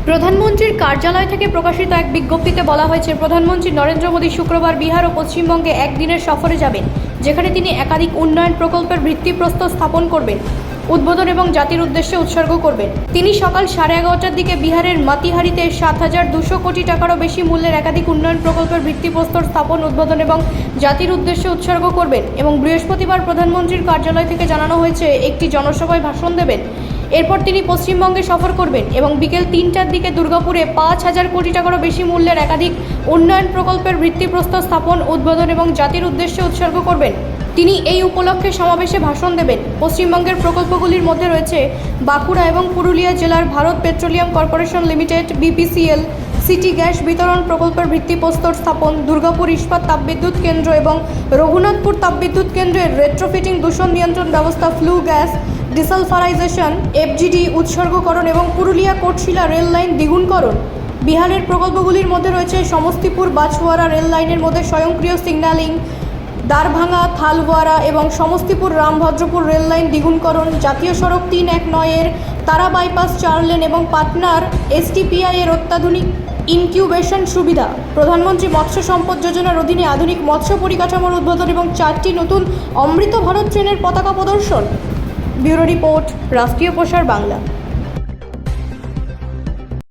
প্রধানমন্ত্রীর কার্যালয় থেকে প্রকাশিত এক বিজ্ঞপ্তিতে বলা হয়েছে, প্রধানমন্ত্রী নরেন্দ্র মোদী শুক্রবার বিহার ও পশ্চিমবঙ্গে একদিনের সফরে যাবেন, যেখানে তিনি একাধিক উন্নয়ন প্রকল্পের ভিত্তিপ্রস্তর স্থাপন করবেন, উদ্বোধন এবং জাতির উদ্দেশ্যে উৎসর্গ করবেন। তিনি সকাল 11:30টার দিকে বিহারের মাতিহারিতে 7,200 কোটি টাকারও বেশি মূল্যের একাধিক উন্নয়ন প্রকল্পের ভিত্তিপ্রস্তর স্থাপন, উদ্বোধন এবং জাতির উদ্দেশ্যে উৎসর্গ করবেন এবং বৃহস্পতিবার প্রধানমন্ত্রীর কার্যালয় থেকে জানানো হয়েছে একটি জনসভায় ভাষণ দেবেন। এরপর তিনি পশ্চিমবঙ্গে সফর করবেন এবং বিকেল 3টার দিকে দুর্গাপুরে 5,000 কোটি টাকারও বেশি মূল্যের একাধিক উন্নয়ন প্রকল্পের ভিত্তিপ্রস্তর স্থাপন, উদ্বোধন এবং জাতির উদ্দেশ্যে উৎসর্গ করবেন। তিনি এই উপলক্ষে সমাবেশে ভাষণ দেবেন। পশ্চিমবঙ্গের প্রকল্পগুলির মধ্যে রয়েছে বাঁকুড়া এবং পুরুলিয়া জেলার Bharat petroleum corporation limited BPCL city gas বিতরণ প্রকল্পের ভিত্তিপ্রস্তর স্থাপন, দুর্গাপুর ইস্পাত তাপবিদ্যুৎ কেন্দ্র এবং রঘুনাথপুর তাপবিদ্যুৎ কেন্দ্রের রেট্রোফিটিং, দূষণ নিয়ন্ত্রণ ব্যবস্থা, ফ্লু গ্যাস ডিসালফারাইজেশন FGD উৎসর্গকরণ এবং পুরুলিয়া কোটশিলা রেল লাইন দ্বিগুণকরণ। বিহারের প্রকল্পগুলির মধ্যে রয়েছে সমস্তিপুর বাছওয়ারা রেল লাইনের মধ্যে স্বয়ংক্রিয় সিগন্যালিং, দারভাঙ্গা থালওয়ারা এবং সমস্তিপুর রামভদ্রপুর রেল লাইন দ্বিগুণকরণ, জাতীয় সড়ক 319 এর তারা বাইপাস 4 লেন এবং পাটনার STPI এর অত্যাধুনিক ইনকিউবেশন সুবিধা। প্রধানমন্ত্রী মৎস্য সম্পদ যোজনার অধীনে আধুনিক মৎস্য পরিকাঠামোর উদ্বোধন এবং 4টি নতুন অমৃত ভারত ট্রেনের পতাকা প্রদর্শন। ব্যুরো রিপোর্ট, রাষ্ট্রীয় প্রসার বাংলা।